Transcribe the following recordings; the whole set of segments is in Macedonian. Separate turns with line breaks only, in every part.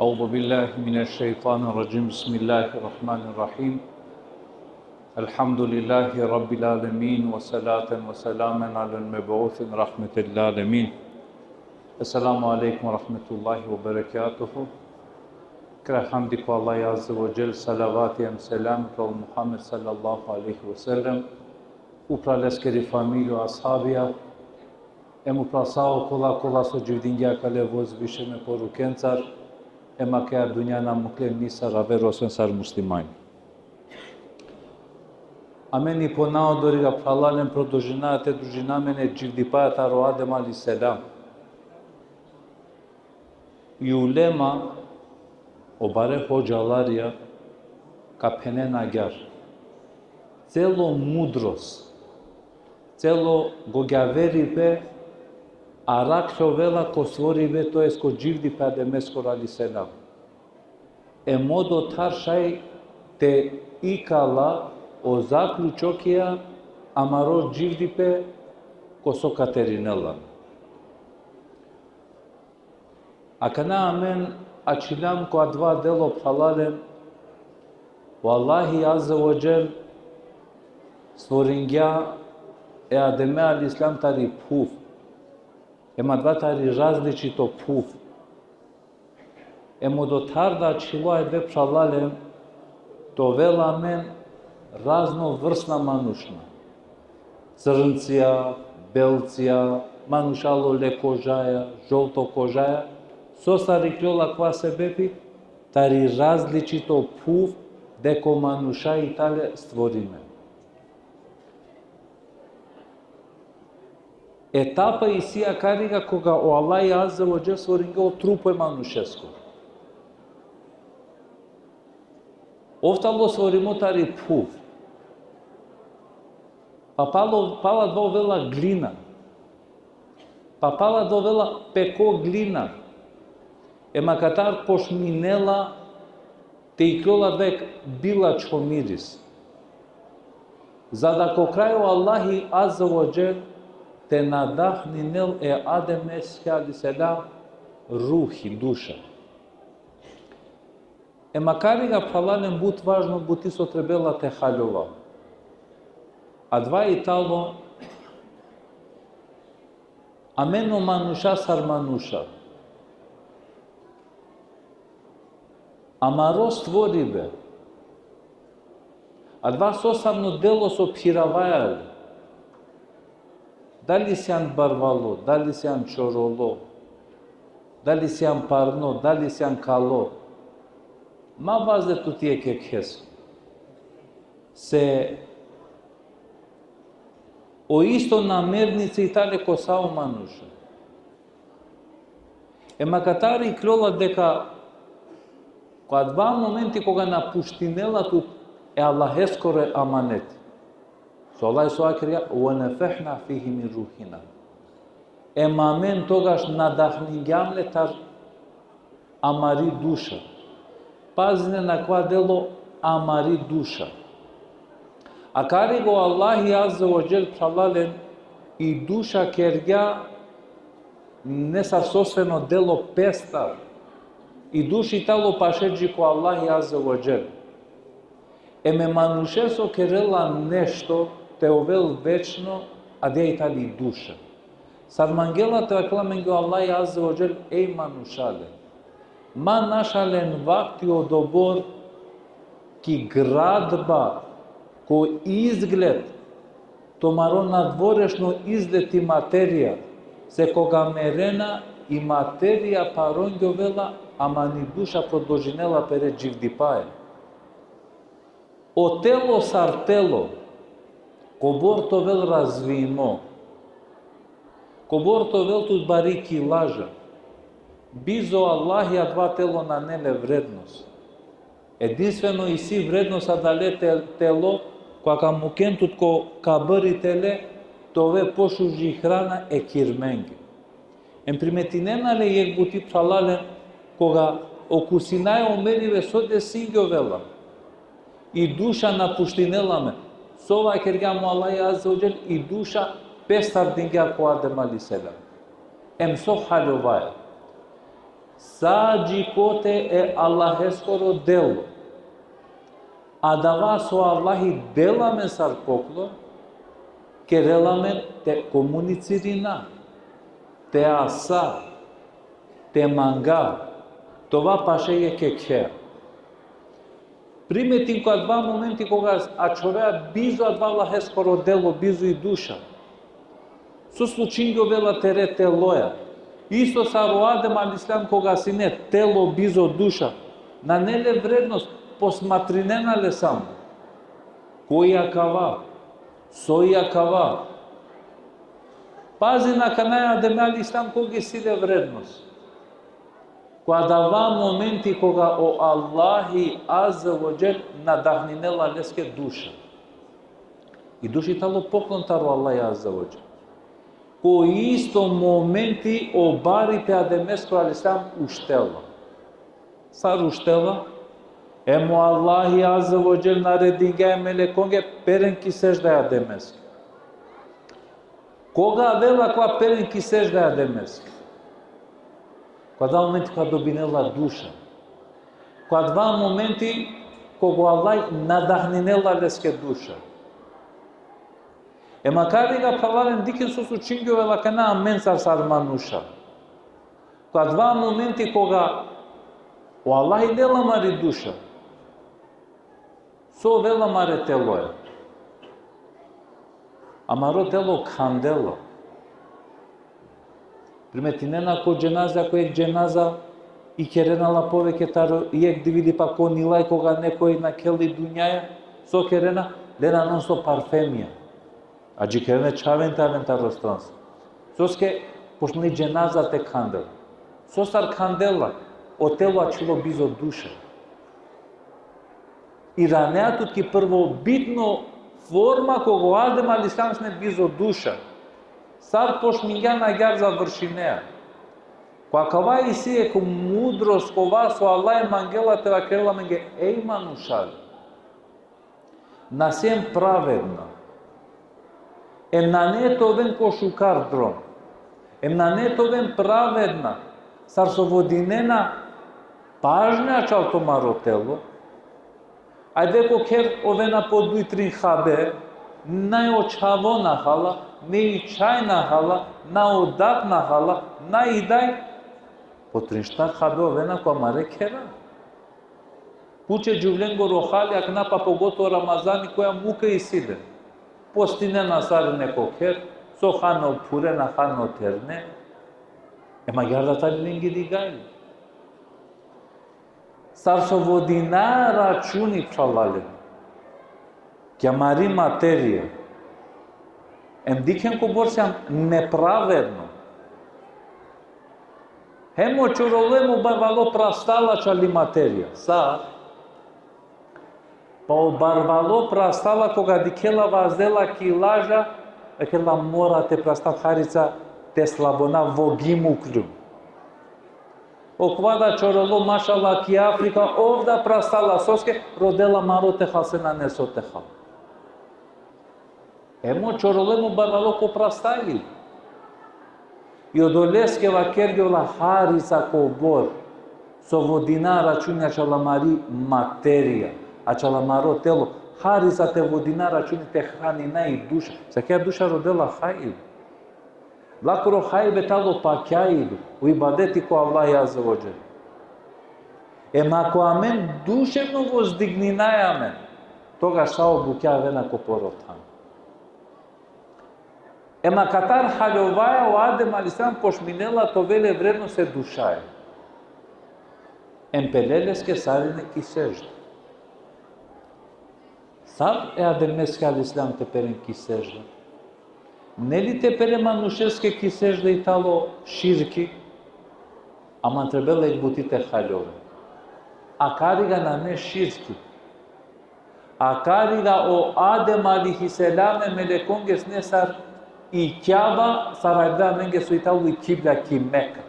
أعوذ بالله من الشيطان الرجيم بسم الله الرحمن الرحيم الحمد لله رب العالمين وصلاة وسلاما على المبعوث رحمة العالمين السلام عليكم ورحمة الله وبركاته كرا حمدك والله عز وجل صلوات وسلام على محمد صلى الله عليه وسلم upra leskeri familju ashabija, e mu prasao kolla so gjivdingja ka levoz vishe me porukencar, e ma kea dunjana mukle nisa raverosën sar muslimajnë. Ameni ponao dori ga pralalen pro dožinat e družinamen e gjivdipajat aro Adem a.s. I ulema, o bare hoxalarja, ka penen agjar. Celo mudros, celo gogjaveripe, arak chovela kosvorive, to jest ko gjivdipa Ademeskor a.s. E modo taršaj te ikala o zaključokija amaro gjivdipe koso Katerinela. A kana amen ačilam ko adva delo pralalem, Wallahi azza wa jal stvoringja e Ademe al-Islam tari puf, e madva tari različito puf, e modotar da čilo e dve pralalem, to vela men razno vrsna manušna. Crncija, belcija, manušalo lekožaja, žolto kožaja, со стари клјола ква се бепи, тари различито пув деко мануша и тале створиме. Етапа и сија карига кога о Аллах азza wa jal створинга о трупо е манушеско. Офтало створимо тари пув. Па пала два вела глина. Па пала два вела пеко глина. Ема катар пошминела те и клјола век била чомирис. За да ко крају Аллахи азza wa jal те надахнинел е Адем a.s. рухи, душа. Е макари га пралален бут важно бути со требела те халјова. А два и тало амено мануша сар мануша. Амаро створи бе. А два сосамно дело со пиравајали. Дали сјан барвало, дали сјан чороло, дали сјан парно, дали сјан кало. Ма ваздето тие кекхес. Се о исто намерница и тале косао мануша. Е макатари клјола дека која два моменти кога напуштинела тут е Аллахескоре аманет. Со Аллах со акрија وَنَفَحْنَا فِيهِ مِنْ رُوحِنَا. Емамен тогаш надахнингјамле тар амари душа. Пазне на ква дело амари душа. А кари го Аллахи азza wa jal пралален и душа кергја не сар собствено дело пестар. И души тало пашеджи ко Аллахи азza wa jal. Еме манушесо керела нешто те овел вечно, а де и тали душа. Сармангела те акламен го Аллахи азza wa jal ей манушале. Ма нашален вакти одобор ки градба ко изглед томаро надворешно излети материја се кога мерена и материја пароњо вела ама ни душа продолжинела перед дживдипае. О тело сар тело, коборто вел развимо, коборто вел тут барики лажа, бизо Аллахи а два тело на неле вредност. Единствено и си вредност а дале тело, која ка мукентут ко кабари теле, тове пошужи храна е кирменги. Ем приметинена ле јек бути пралален, кога окусинај омериве соде сингјо вела, и душа напуштинеламе, сова кергја му Аллах азza wa jal и душа пестар дингја ко Адем a.s. Ем со халјоваја. Саджикоте е Аллахескоро дело. А дава со Аллахи деламе саркокло, кереламе те комуницирина, те аса, те манга, това паше е кекер. Приметим која два моменти кога човеа бизо два Аллахескоро дело, бизо и душа. Со случињето вела тере телоја. Исто са Адем алейхиссалам кога сине тело бизо душа. На неле вредност посматринена ле само. Која кава? Соја кава? Пази на канаја Адем алейхиссалам кога сиде вредност. Кога дава моменти кога о Аллахи азза ва џел надахнинела леске душа. И душитало поклонтаро Аллахи азза ва џел. Кои исто моменти обарите Адемеско алейхиссалам уштела. Сар уштела? Емо Аллахи азза ва џел нарединге мелеконге перенки сежда Адемеско. Кога вела кога перенки сежда Адемеско? Кога два моменти кога добинела душа. Кога два моменти кога Аллах надахнинела леске душа. Е макар и га правален дикен со случињето лакана амен сармануша. Кога два моменти кога о Аллах и дела мари душа. Со вела маре телоја. Амаро тело кандело. Приметинена ко дженаза, кој е дженаза и керенала повеќе таро, и ек дивиди па ко нилај кога некој на кели дуњаја, со керена, лена нон со парфемија. А джи керене чавен таро странство. Соске пошмали дженаза те кандел. Состар кандела, о тело ачило бизо душа. И ранеатот ки прво битно форма кога Адем алейхиссалам сме бизо душа. Сар пошмиња на гар завршинеа. Кога кава и си еко мудрост кова со Аллах мангела те вакрела менге ейману шал. Насем праведна. На нетовен кошукар дрон. На нетовен праведна. Сар со водинена пажня чалто маротело. Ајде ко кер овена по 2-3 хабе, најочаво нахала, не и чај нахала, на одат нахала, на идај, по 3 хабе овена која маре кера. Пуче джувленго рохали, акнапа погото Рамазани, која мука и сиде. Постинена сар неко кер, со хано пурена, хано терне, ема гјардата ленги дигајли. Сар со водина рачуни пчалале. Ќе мари материја. Дикен ко борсјам неправедно. Хемо чоролемо барвало прастала чали материја. Сар па обарвало прастала кога дикела ваздела ки лажа, екела мора те прастав харица те слабона во гимуклю. Оквада чороло машала ки Африка овда прастала соске родела мароте хасена несотеха. Емо чоролемо барвало ко прастали. И одолеске вакергела харица ко бор со водина рачуња чаламари материја. А чаламаро тело, харица те водина рачуни те хранина и душа. Секја душа родела хајб. Лакро хајбе тало пакјајб, у ибадети ко Аллах азза ва џел. Ема ко амен душевно воздигнинајаме, тога шао букја вена ко поротан. Ема катар халјоваја о Адем алейхиссалам пошминела то веле вредно се душаја. Емпелелеске сарине ки сежда. Сар е Адемеске алейхиссалам те перен ки сежда. Нели те пере манушеске ки сежда и тало ширки, ама требела и бутите халјове. А карига на не ширки. А карига о Адем алейхиссалам мелеконге сне сар и Кјаба сарајда менге со италу и кибла ки Мека.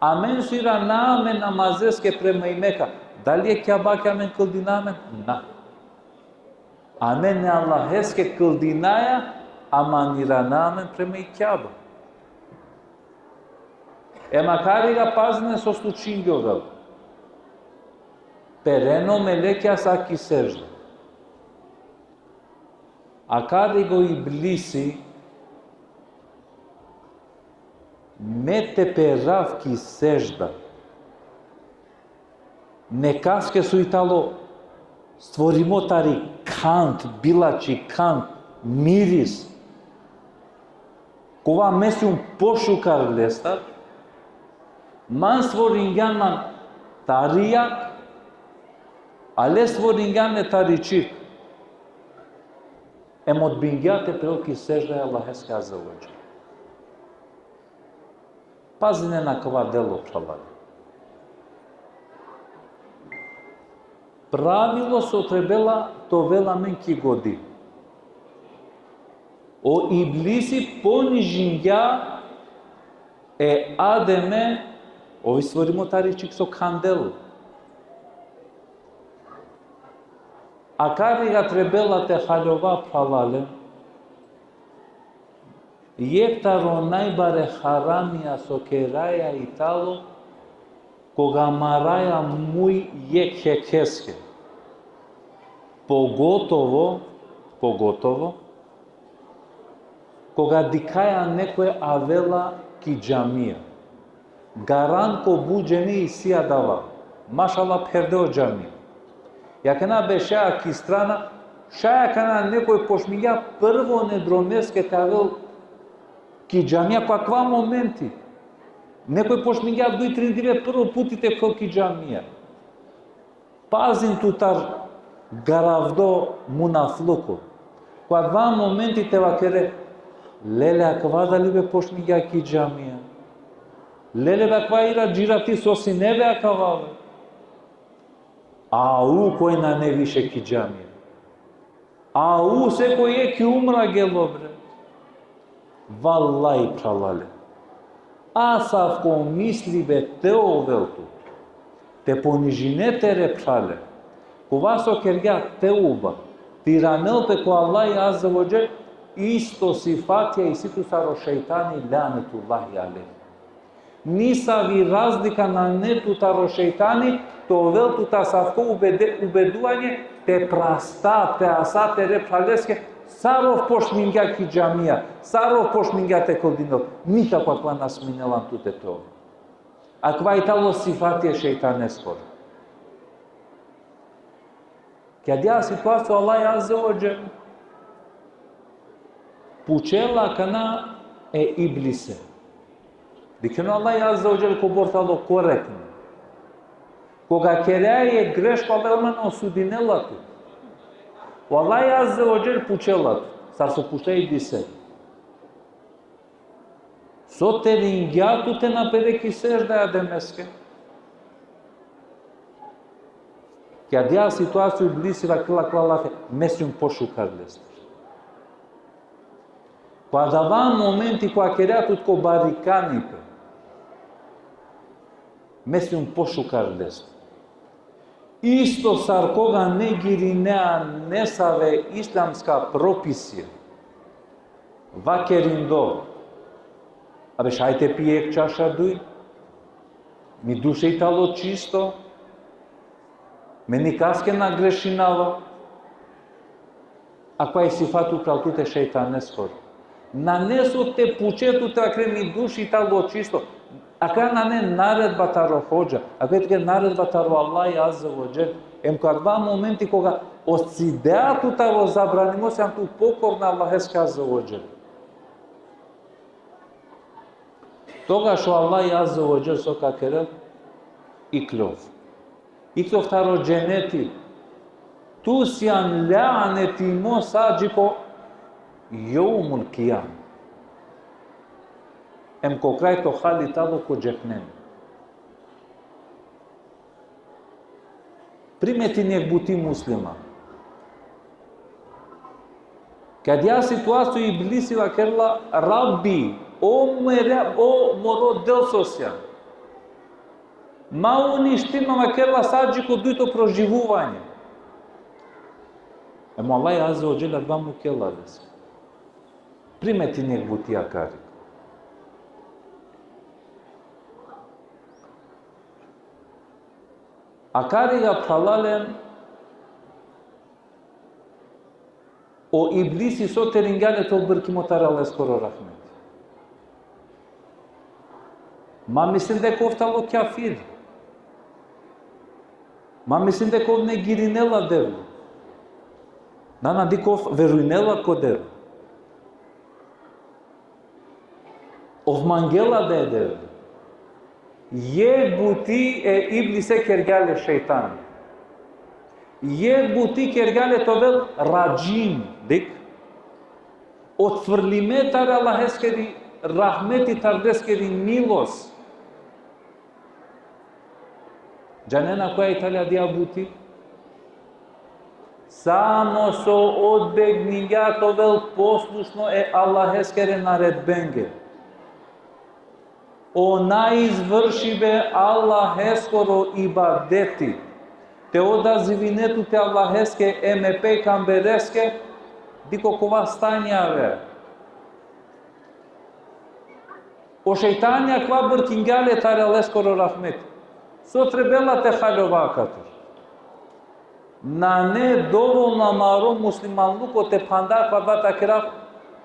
Амен суира на амен намазеске према и Мека. Дали е Кјаба ке амен кълдина амен? На. Амен е Аллахеске кълдинаја, ама нира на амен према и Кјаба. макар и га пазне со случињето, перено мелеќа са ки сежда. А каде го иблиси, ме те перав ки сежда. Некаске су итало створимотари кант, билачи кант, мирис. Кова месиум пошукар лестар, ман створингјанман таријак, але створингјане таричик. Емот бингјате прелки сежда е Аллахес казалоđe. Пазине на кова дело пралали. Правило со требела то вела мен ки годи. О иблиси понижиња е адеме ови створимотаричик со кандел. А каде га требела те халјова пралале, јектаро најбаре харамија со кераја и тало, кога мараја муј јек хекеске. Поготово, кога дикаја некој авела ки џамија. Гаранко буџени и сија дава. Машала пердео џамија. Јакена бешеа ки страна, шаја кана некој пошмиња прво недромеске тавел ки џамија каква моменти. Некој пошмиња дуј триндиве прво путите ко ки џамија. Пазин тутар гаравдо мунафлуку. Кога два моменти те вакере, леле аква дали бе пошмиња ки џамија. Леле бе аква ира джирати со синебе аква. Ау кој на не више ки џамија. Ау секој е ки умра гело бре. Валлај пралале. Асав ко мисли бе те овелту. Те понижинете ре прале. Кова со кергја те уба. Тиранел пе ко Аллај азza wa jal исто сифатија и ситу саро шејтани ланетуллахи алейх. Ниса ви разлика на нетутаро шејтани, то велтута савко убедување те праста, те аса, те репралеске, саров пошмиња ки џамија, саров пошмиња те колдинов, никаква ква нас минелан туте тоа. А ква и тало сифатија шејтанескор. Ке дја ситуација Аллај азza wa jal пучела кана е иблисе. Дикено Аллај азza wa jal ко бортало коректно. Кога кереја е грешко, Аллај ме осудинелату. Аллај азza wa jal пучелат, сар со пушта и дисе. Со терингјату те напеде ки сежда ја демеске. Ке дја ситуација иблисива клалафе, месиум пошукар лест. Кога дава моменти кога керејатут ко бариканипе, месиум пошукар лест. Исто сар кога не гиринеа несаве исламска прописија. Вакериндо. Абе шајте пиек чаша дуј. Ми душе и тало чисто. Мени каске на грешинава. Аква и сифату пралтуте шејтанескор. Нанесот те пучету такре ми души и тало чисто. Ака на не наредбата ро хоџа, ако е наредбата ро Аллај азza wa jal, кога моменти кога осцидеатута во забранимо се анту покорна Аллахес азza wa jal. Тогаш Аллај азza wa jal со какерел иклов. Иклов таро дженети. Тусјан лаънети мо саџико јоумул кијам. Ко крајто хали тало ко джехнем. Примети нек бути муслима. Кад ја ситуација иблисива керла Рабби, о моро делсосја. Ма уништима ма керла саџико дуито проживување. Аллај азza wa jal два му кела дес. Примети нек бути акари. A cariga pralalen o iblisi sot ringale to bërkimotar skoro rahmet. Ma mislim da je koftalo kafir. Ma mislim da je kov ne girinela devu. Nana dikov veruinela kodevu. Ov mangela da je devu. Je buti e iblise kergale šeitan. Je buti kergale tovel rajim dik. Od tvrlimetar Allaheskeri rahmeti tardeskeri milos. Džanena koja Italija dija buti? Samo so odbegninja tovel poslušno e Allaheskere naredbenge. Ona izvršive Allaheskoro ibadeti. Te odazivинету те Allaheske MP камбереske дико кова станјаве. O šeitanija kva bërkingale tare Allaheskoro rahmet. Со требела те халовакатыр. На не доволно маро муслиманлуко те панда ква такирав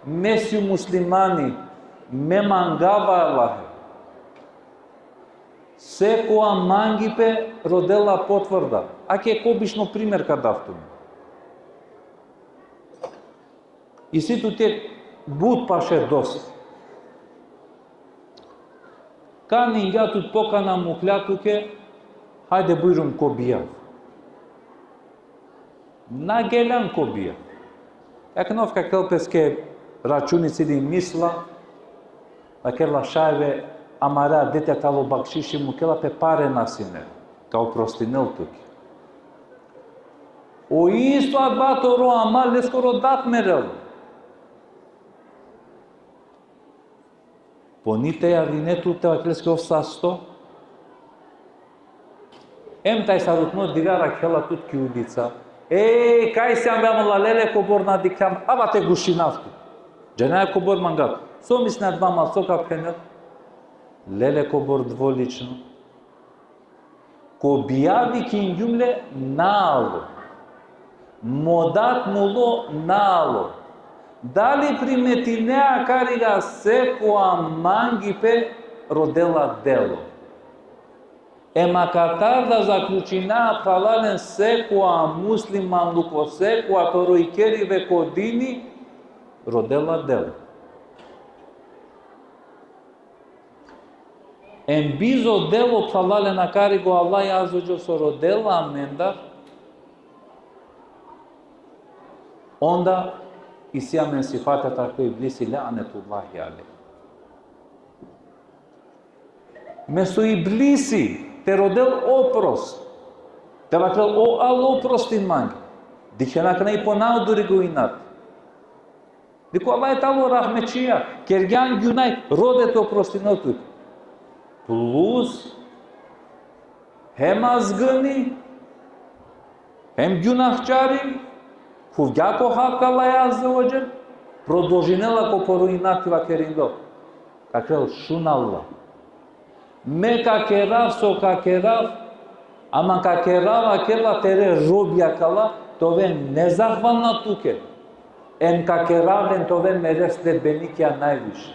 месиу муслимани ме мангава Аллахе. Секоја мангипе родела потврда. Аке е обично пример кадавтуми. И ситу те буд паше дост. Кан ингјатут покана муклятуке, хајде бујрум ко бијав. На гелан ко бијав. Екновка келпеске рачуници ди мисла, акела шајве амара дете тало бакшиши му кела пе паре насине, као простинел туки. O isto abato ama leskoro dat merel. Ponite ja vinetu te akleskov sasto. Em taj sarutno digara kela tut ki ulica. Kaj se ambam la lele kobor na dikam, ava te gušinavtu. Dženaja kobor mangat. So misna dva malsoka penel. Lele kobor dvolično. Ko bijavi ki injumle nalo. Modat mulo nalo. Дали приметинеа карига секоја мангипе родела дело. Ема катар да заклучина пралален секоја муслиман луко секоја тороикериве кодини родела дело. Ем бизо дело пралален на кариго Аллах јазоџо со родела амендар, онда Исија мен сифатата кои иблиси лаънетуллахи алейх. Место иблиси те родел опрос. Те ваклел о Алло простин манги. Дихенакна и понау дури го инат. Дико Аллах е тало рахмечија. Кергјан гюнај родете опростинотук. Плюс хем азгани, хем гюнахчари, Хувѓако хакка Аллах азза ва џел, продолжинела ко поруинатива кериндо. Каквел шуналла. Ме какерав со какерав, ама какерав акела тере робја кала, тове незахвална туке. Ем какеравен тове мерес дебеникја највише.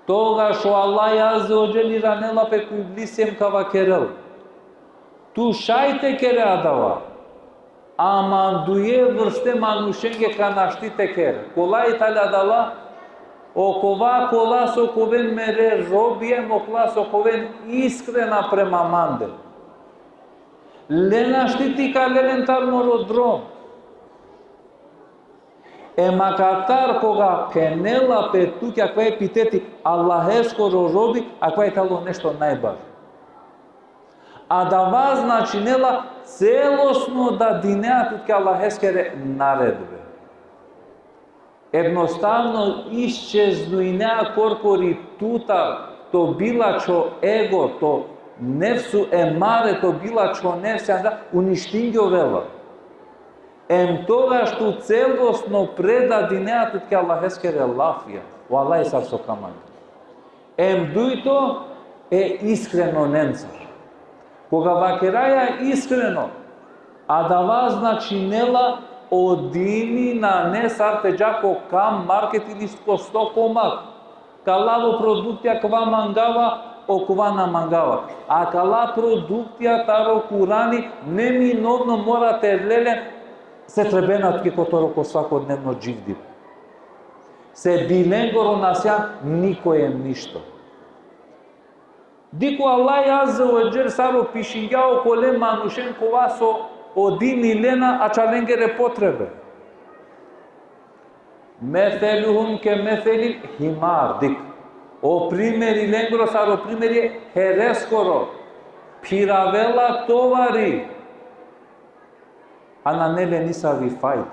Тога шо Аллах азза ва џел иранела пеку иблисием кава керел. Ту шајте кере адава. Ама дуе врсте манушенге канаштите кер. Кола италјадала, окова кола со ковен мере робие мокла со ковен искрена према манде. Лена штити калелен тармородром. Ема катар кога пенела петуки, аква е питети Аллахескоро роби, аква е тало нешто најбажно. А да вас начинела целосно да динеат од Аллахескере наредбе. Едноставно исчезнуинеа коркори тута, то билачо его, то нефсу емаре, то билачо нефсу, уништингјо вела. Ем тога што целосно преда динеат од Аллахескере лафија, о Аллах и сарсо камања. Ем дуито е искрено ненцар. кога вакераја искрено, а да вас начинела одини на не сартеджако кам маркетиниско стокомак, калаво продуктија ква мангава, окува на мангава. А кала продуктија таро курани, неминовно морате леле, се требенат ке которо свакодневно дживди. Се биленгоро насјан, никојем ништо. Дико Аллах азза ва џел саро пишињао коле манушен кова со одини лена, а чаленгере потребе. Мефелухум ке мефелил химар, дик. O primeri lengro saro primeri hereskoro, piravela tovari, a na nele nisa vifai.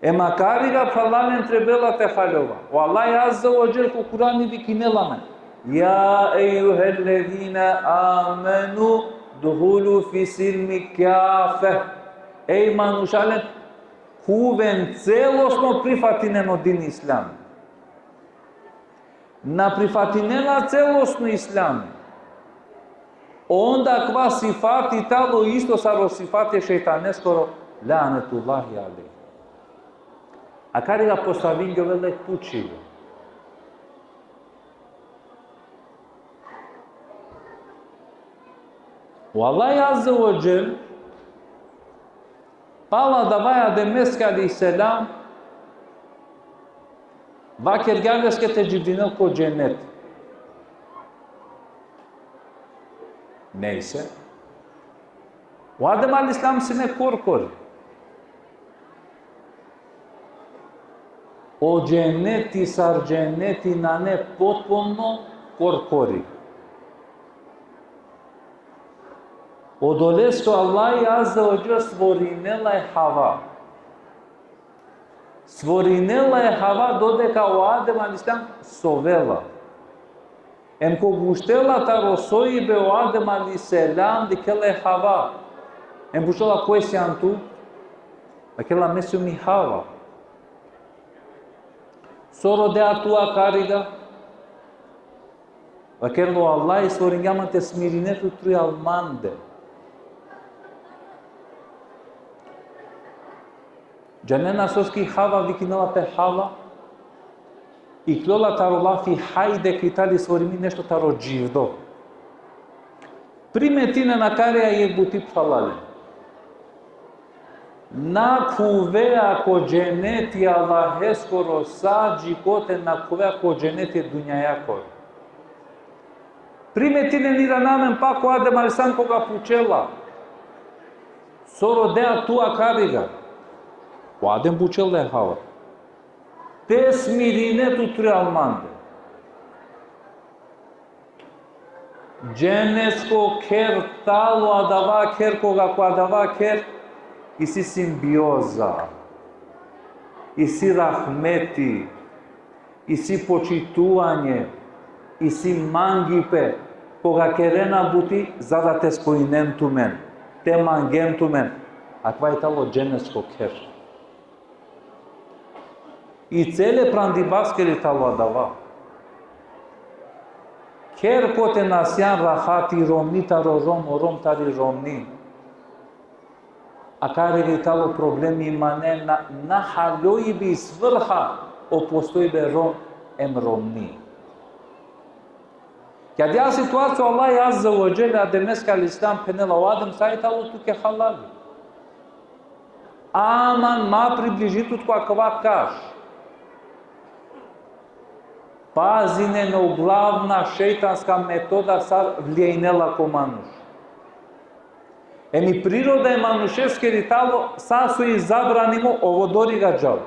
E makari ga pralane întrebela te halova. O Allah azza wa jal cu Kurani vikinelame. Ya eyyuhellezina amanu duhulu fi silmi kafe. Ej manušale, huven celosno prifatineno din islam. Na prifatinela celosno islam. Onda kva sifati talo isto saro sifate šeitaneskoro, lanetullahi alejhi. A care ga postavim vele tučilo. O Allah azza wa jal pala davaja de Meska alayhi salam vaker gandeske te gjibdinel ko cennet. Neyse. O Adem aleyhisselam sine korkor. O cenneti sar cenneti nane potpuno korkori. O dolesko Allah azza wa jal stvorinela je Hava. Stvorinela je Hava dodeka o Adem aleyhisselam sovela. Em ko gushtela ta rosoibe o Adem aleyhisselam dikele Hava. Em bushela koesi antu, aquela mesumi Hava. Soro de atua cariga, aquele Allah stvorinjama te smirinetu trui almande. Janena soski Hava vikinela pe Hava, i klola tarola fi hajde kitali stvorimi nešto taro dživdo. Primetine na care je butip halale. Na kuvea ko dženeti Allaheskoro sađi kote na kuvea ko dženeti dunjajakor. Primetine nira namen pa ko Adem aleyhisselam koga pučela. Soro dea tua kariga. O Adem pučel de Hava. Te smirinetu tri almande. Dženesko ker talo adava ker koga ko adava ker i si simbioza, i si rahmeti, i si počituvanje, i si mangipe, koga kerena buti za da te spojinentumen, te mangentumen, a kva je talo dženesko ker. I cele prandibaskeri talo adava. Ker kote nasjan rahati romni taro rom tari romni. A care je talo problemi imane na haloibi svrha o postojbe rom em romni. Kad ja situaciju Allah azza wa jalla Ademeska al-Islam penela o Adem sa je talo tuke halali. Aman ma približitu tko kva kaš. Pazine no glavna šeitanska metoda sar vlijejnela ko manuš. Еми природа е манушевскери тало сасои забранимо ово дори га джал.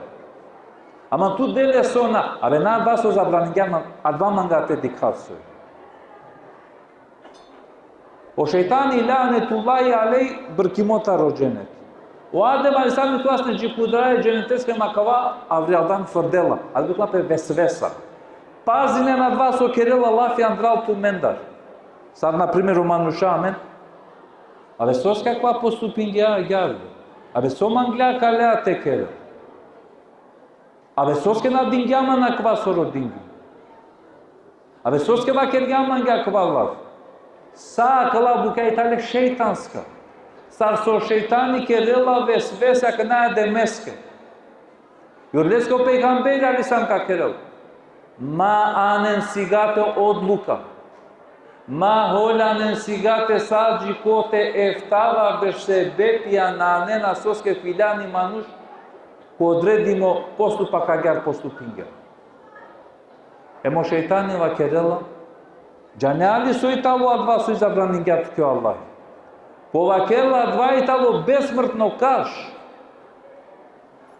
Ама ту деле сона, абе на два со забранингјама, а два мангате дикхавсои. O шејтани лаънетуллахи алейхи бркимота роџенет. O Adem aleyhisselam tuas ne джикудрае дженетеске макава авријалдан фрдела, ал бикла пе весвеса. Пазине на два со керела лафи андрал ту мендар. Сад, например, у мануша амен, Абе сос каква поступиња јавле. Абе со манглја калеа текере. Абе сос ке на дингјама на ква соро динги. Абе сос ке вакер јаман га ква лав. Сакала букајтале шејтанска. Сар со шејтани керела весвеса кна демеске. Јорлеско пејгамбер алисам ка керел. Ма анен сигате одлука. Ма холанен сигате саджи коте ефтава беше бепија на нена соске филјани мануш ко одредимо поступак агар поступингер. Емо шејтани ва керела џане али сојтало адва сој забранингјат ке Аллах. Кова керела адва итало бесмртно каш.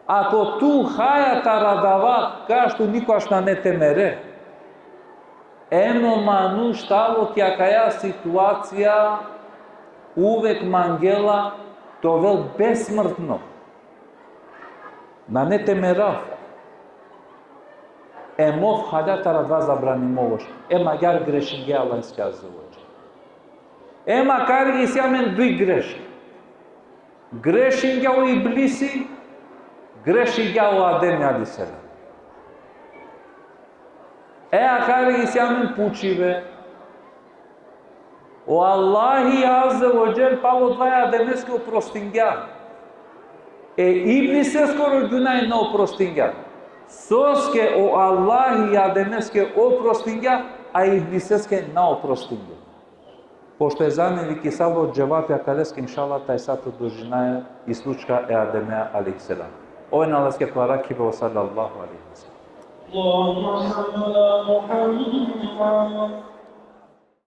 Ако ту хајата радава кашто никош на не темере, емо мануш тало кја каја ситуација увек мангела довел бесмртно. На не темерав. Емов хајата радва забрани мовош. Ема гар грешинге Аллах исказувачи. Ема карги сјамен дуј греш. Грешинге о иблиси, грешинге о Адем алейхиссалам. Карги сјамен пучиве. O Allahi azze ve cel pavo dvaja demeske oprostingja. Iblise skoro gjunaj na oprostingja. Soske o Allahi ademeske oprostingja, a ibliseske na oprostingja. Pošto je zameni kisalo dževapja kaleske, inšala, taj sato dožinaja i slučka Ademea alaihissalam. Ovo je nalaske kvaraki wa sallallahu alaihi wa sallam.
Allahumma salli ala Muhammad.